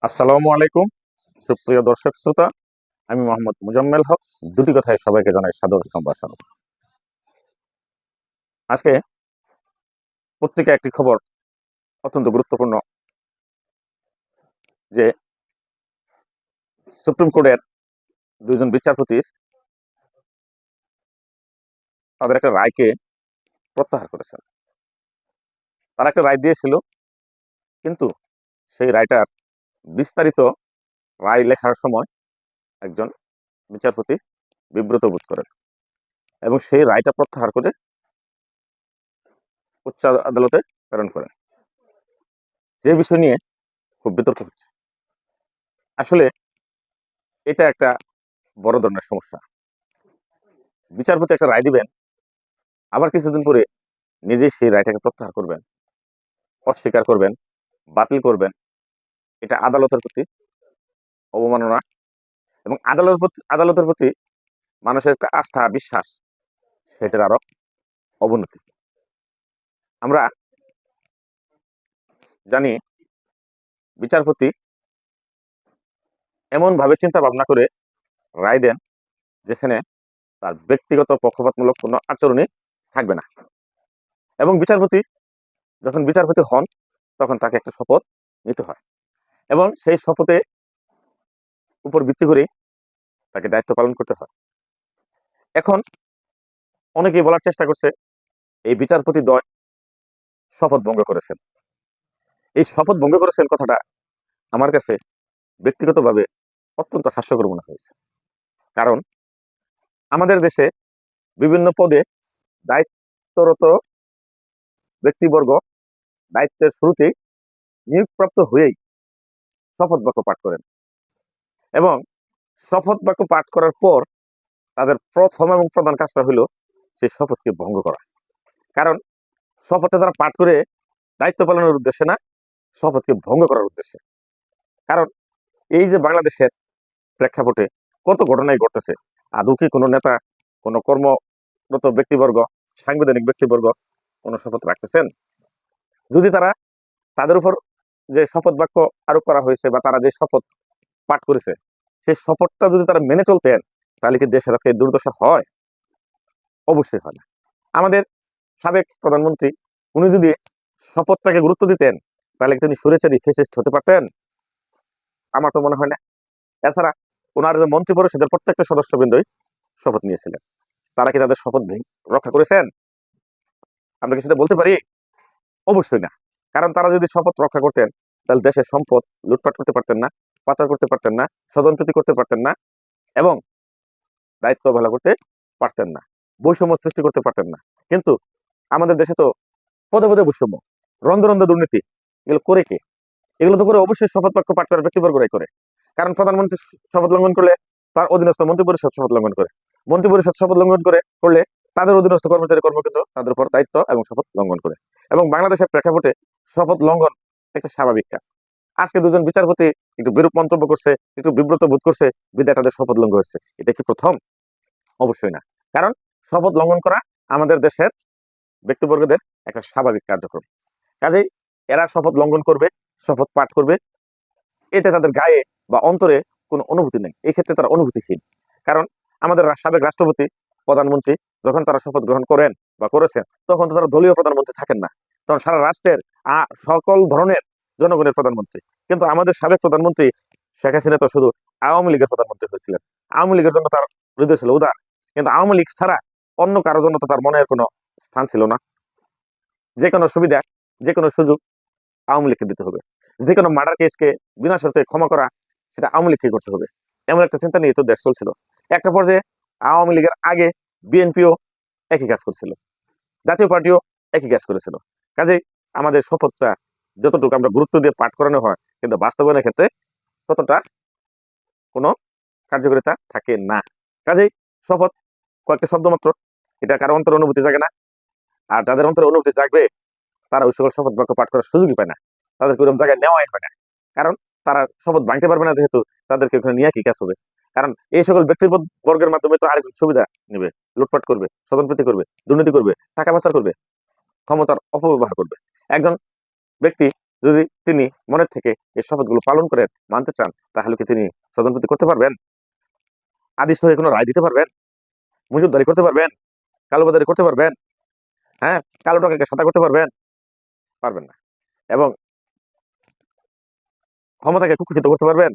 আসসালামু আলাইকুম সুপ্রিয় দর্শক শ্রোতা। আমি মোহাম্মদ মুজাম্মেল হক। দুটি কথায় সবাইকে জানাই সাদর সম্ভাষণ। আজকে পত্রিকা একটি খবর অত্যন্ত গুরুত্বপূর্ণ যে সুপ্রিম কোর্টের দুইজন বিচারপতির তাদের একটা রায়কে প্রত্যাহার করেছেন। তারা একটা রায় দিয়েছিল, কিন্তু সেই রায়টার বিস্তারিত রায় লেখার সময় একজন বিচারপতি বিব্রত বোধ করেন এবং সেই রায়টা প্রত্যাহার করে উচ্চ আদালতে প্রেরণ করেন। যে বিষয় নিয়ে খুব বিতর্ক হচ্ছে। আসলে এটা একটা বড় ধরনের সমস্যা। বিচারপতি একটা রায় দিবেন, আবার কিছুদিন পরে নিজেই সেই রায়টাকে প্রত্যাহার করবেন, অস্বীকার করবেন, বাতিল করবেন। এটা আদালতের প্রতি অবমাননা এবং আদালতের প্রতি মানুষের একটা আস্থা বিশ্বাস, সেটার আরো অবনতি। আমরা জানি বিচারপতি এমন ভাবে চিন্তা ভাবনা করে রায় দেন যেখানে তার ব্যক্তিগত পক্ষপাতমূলক কোনো আচরণই থাকবে না। এবং বিচারপতি যখন বিচারপতি হন তখন তাকে একটা শপথ নিতে হয় এবং সেই শপথে উপর ভিত্তি করে তাকে দায়িত্ব পালন করতে হয়। এখন অনেকেই বলার চেষ্টা করছে এই বিচারপতি দ্বয় শপথ ভঙ্গ করেছেন। এই শপথ ভঙ্গ করেছেন কথাটা আমার কাছে ব্যক্তিগতভাবে অত্যন্ত হাস্যকর মনে হয়েছে। কারণ আমাদের দেশে বিভিন্ন পদে দায়িত্বরত ব্যক্তিবর্গ দায়িত্বের শুরুতেই নিয়োগপ্রাপ্ত হয়েই শপথ বাক্য পাঠ করেন এবং শপথ বাক্য পাঠ করার পর তাদের প্রথম এবং প্রধান কাজটা হলো সেই শপথকে ভঙ্গ করা। কারণ শপথটা তারা পাঠ করে দায়িত্ব পালনের উদ্দেশ্যে না, শপথকে ভঙ্গ করার উদ্দেশ্যে। কারণ এই যে বাংলাদেশের প্রেক্ষাপটে কত ঘটনাই ঘটতেছে, আদৌ কি কোনো নেতা, কোনো কর্মরত ব্যক্তিবর্গ, সাংবিধানিক ব্যক্তিবর্গ কোনো শপথ রাখতেছেন? যদি তারা তাদের উপর যে শপথ বাক্য আরোপ করা হয়েছে বা তারা যে শপথ পাঠ করেছে সেই শপথটা যদি তারা মেনে চলতেন, তাহলে কি দেশের আজকে দুর্দশা হয়? অবশ্যই হয় না। আমাদের সাবেক প্রধানমন্ত্রী উনি যদি শপথটাকে গুরুত্ব দিতেন, তাহলে কি তিনি স্বৈরাচারী ফ্যাসিস্ট হতে পারতেন? আমার তো মনে হয় না। এছাড়া ওনার যে মন্ত্রী পরিষদের প্রত্যেকটা সদস্যবৃন্দই শপথ নিয়েছিলেন, তারা কি তাদের শপথ রক্ষা করেছেন? আমরা কি সেটা বলতে পারি? অবশ্যই না। কারণ তারা যদি শপথ রক্ষা করতেন, তাহলে দেশের সম্পদ লুটপাট করতে পারতেন না, পাচার করতে পারতেন না, স্বজনপ্রীতি করতে পারতেন না এবং দায়িত্ব অবহেলা করতে পারতেন না, বৈষম্য সৃষ্টি করতে পারতেন না। কিন্তু আমাদের দেশে তো পদে পদে বৈষম্য, রন্ধে রন্ধে দুর্নীতি, এগুলো করে কে? এগুলো তো করে অবশ্যই শপথ বাক্য পাঠ করার ব্যক্তিবর্গরাই করে। কারণ প্রধানমন্ত্রী শপথ লঙ্ঘন করলে তার অধীনস্থ মন্ত্রী পরিষদ শপথ লঙ্ঘন করে, মন্ত্রী পরিষদ শপথ লঙ্ঘন করলে তাদের অধীনস্থ কর্মচারী কর্মকর্তা তাদের উপর দায়িত্ব এবং শপথ লঙ্ঘন করে। এবং বাংলাদেশের প্রেক্ষাপটে শপথ লঙ্ঘন একটা স্বাভাবিক কাজ। আজকে দুজন বিচারপতি একটু বিরূপ মন্তব্য করছে, একটু বিব্রত বোধ করছে, বিদায় তাদের শপথ লঙ্ঘন হচ্ছে। এটা কি প্রথম? অবশ্যই না। কারণ শপথ লঙ্ঘন করা আমাদের দেশের ব্যক্তিবর্গদের একটা স্বাভাবিক কার্যক্রম। কাজেই এরা শপথ লঙ্ঘন করবে, শপথ পাঠ করবে, এতে তাদের গায়ে বা অন্তরে কোনো অনুভূতি নেই। এই ক্ষেত্রে তারা অনুভূতিহীন। কারণ আমাদের সাবেক রাষ্ট্রপতি, প্রধানমন্ত্রী যখন তারা শপথ গ্রহণ করেন বা করেছেন, তখন তো তারা দলীয় প্রধানমন্ত্রী থাকেন না, তখন সারা রাষ্ট্রের সকল ধরনের জনগণের প্রধানমন্ত্রী। কিন্তু আমাদের সাবেক প্রধানমন্ত্রী শেখ হাসিনা তো শুধু আওয়ামী লীগের প্রধানমন্ত্রী হয়েছিলেন। আওয়ামী লীগের জন্য তার হৃদয় ছিল উদার, কিন্তু আওয়ামী লীগ ছাড়া অন্য কারোর জন্য তো তার মনের কোনো স্থান ছিল না। যে কোনো সুবিধা, যে কোনো সুযোগ আওয়ামী লীগকে দিতে হবে। যে কোনো মার্ডার কেসকে বিনা শর্তে ক্ষমা করা, সেটা আওয়ামী লীগকে করতে হবে, এমন একটা চিন্তা নিয়ে তো দেশ চলছিল। একটা পর্যায়ে আওয়ামী লীগের আগে বিএনপিও একই কাজ করছিল, জাতীয় পার্টিও একই কাজ করেছিল। কাজেই আমাদের শপথটা যতটুকু আমরা গুরুত্ব দিয়ে পাঠ করানো হয়, কিন্তু বাস্তবায়নের ক্ষেত্রে ততটা কোনো কার্যকারিতা থাকে না। কাজেই শপথ কয়েকটা শব্দ মাত্র, এটা কারো অন্তর অনুভূতি জাগে না। আর যাদের অন্তরে অনুভূতি জাগবে তারা ওই সকল শপথ বাক্য পাঠ করার সুযোগই পায় না, তাদেরকে ওরকম জায়গায় নেওয়াই হয় না। কারণ তারা শপথ ভাঙতে পারবে না, যেহেতু তাদেরকে ওখানে নিয়ে কি কাজ হবে? কারণ এই সকল ব্যক্তিগত বর্গের মাধ্যমে তো আরেকজন সুবিধা নেবে, লুটপাট করবে, স্বজনপ্রীতি করবে, দুর্নীতি করবে, টাকা পাচার করবে, ক্ষমতার অপব্যবহার করবে। একজন ব্যক্তি যদি তিনি মনের থেকে এই শপথগুলো পালন করে মানতে চান, তাহলে কি তিনি স্বজনপ্রীতি করতে পারবেন? আদিষ্ট হয়ে কোনো রায় দিতে পারবেন? মজুতদারি করতে পারবেন? কালোবাজারি করতে পারবেন? হ্যাঁ, কালো টাকাকে সাদা করতে পারবেন? পারবেন না। এবং ক্ষমতাকে কুক্ষিগত করতে পারবেন?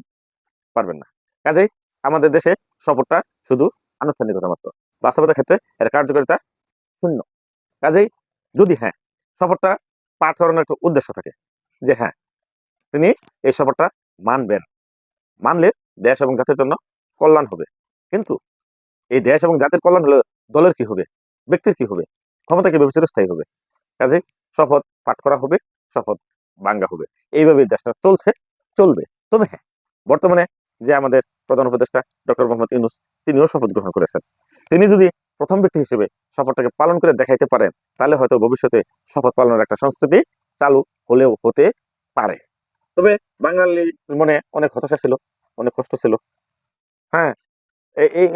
পারবেন না। কাজেই আমাদের দেশে শপথটা শুধু আনুষ্ঠানিকতা মাত্র, বাস্তবতার ক্ষেত্রে এর কার্যকারিতা শূন্য। কাজেই যদি শপথটা পাঠ করানোর একটা উদ্দেশ্য থাকে যে তিনি এই শপথটা মানবেন, মানলে দেশ এবং জাতির জন্য কল্যাণ হবে। কিন্তু এই দেশ এবং জাতির কল্যাণ হলে দলের কি হবে, ব্যক্তির কি হবে, ক্ষমতা কিভাবে চিরস্থায়ী হবে? কাজে শপথ পাঠ করা হবে, শপথ ভাঙ্গা হবে, এইভাবে দেশটা চলছে, চলবে। তবে বর্তমানে যে আমাদের প্রধান উপদেষ্টা ডক্টর মোহাম্মদ ইউনূস, তিনিও শপথ গ্রহণ করেছেন। তিনি যদি প্রথম ব্যক্তি হিসেবে শপথটাকে পালন করে দেখাইতে পারেন, তাহলে হয়তো ভবিষ্যতে শপথ পালনের একটা সংস্কৃতি চালু হলেও হতে পারে। তবে বাঙালির মনে অনেক হতাশা ছিল, অনেক কষ্ট ছিল। হ্যাঁ,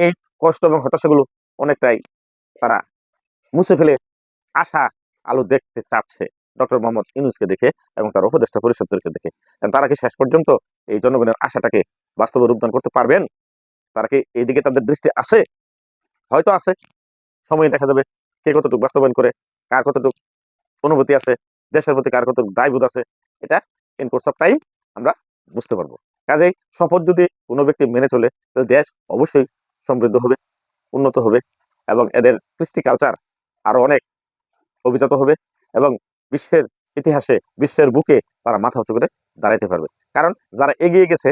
এই কষ্ট এবং হতাশাগুলো অনেকটাই তারা মুছে ফেলে আশা আলো দেখতে চাচ্ছে ডক্টর মোহাম্মদ ইউনূসকে দেখে এবং তার উপদেষ্টা পরিষদকে দেখে। তারা কি শেষ পর্যন্ত এই জনগণের আশাটাকে বাস্তবে রূপদান করতে পারবেন? তারা কি এইদিকে তাদের দৃষ্টি আছে? হয়তো আছে, সময় দেখা যাবে কে কতটুকু বাস্তবায়ন করে, কার কতটুকু অনুভূতি আছে, দেশের প্রতি কার কতটুকু দায়বোধ আছে, এটা ইন কোর্স অফ টাইম আমরা বুঝতে পারবো। কাজেই শপথ যদি কোনো ব্যক্তি মেনে চলে, তাহলে দেশ অবশ্যই সমৃদ্ধ হবে, উন্নত হবে এবং এদের কৃষ্টি কালচার আরো অনেক অভিজাত হবে এবং বিশ্বের ইতিহাসে, বিশ্বের বুকে তারা মাথা উঁচু করে দাঁড়াইতে পারবে। কারণ যারা এগিয়ে গেছে,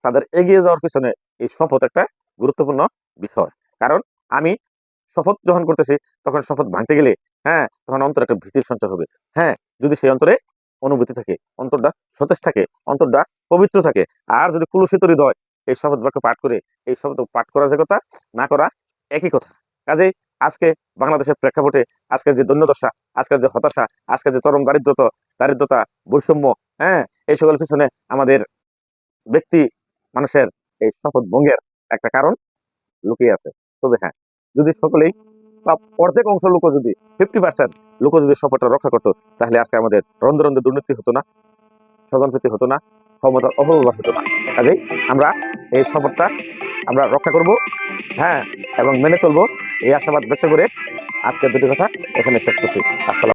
তাদের এগিয়ে যাওয়ার পিছনে এই শপথ একটা গুরুত্বপূর্ণ বিষয়। কারণ আমি শপথ যখন করতেছি, তখন শপথ ভাঙতে গেলে তখন অন্তরে একটা ভীতির সঞ্চার হবে। যদি সেই অন্তরে অনুভূতি থাকে, অন্তরটা সতেজ থাকে, অন্তরটা পবিত্র থাকে, আর যদি কুলুষিত হৃদয় এই শপথ বাক্য পাঠ করে, এই শপথ পাঠ করা যে কথা, না করা একই কথা। কাজেই আজকে বাংলাদেশের প্রেক্ষাপটে আজকের যে দৈন্যদশা, আজকের যে হতাশা, আজকের যে চরম দারিদ্রতা, বৈষম্য, এই সকল পিছনে আমাদের ব্যক্তি মানুষের এই শপথ ভঙ্গের একটা কারণ লুকিয়ে আছে। তবে যদি সকলেই বা অর্ধেক অংশ লোক, যদি 50% লোক যদি শপথটা রক্ষা করতো, তাহলে আজকে আমাদের রন্ধে রন্ধে দুর্নীতি হতো না, স্বজনপ্রীতি হতো না, ক্ষমতার অপব্যবহার হতো না। কাজেই আমরা এই শপথটা আমরা রক্ষা করব, এবং মেনে চলবো, এই আশাবাদ ব্যক্ত করে আজকের দুটি কথা এখানে শেষ করছি। আসসালাম।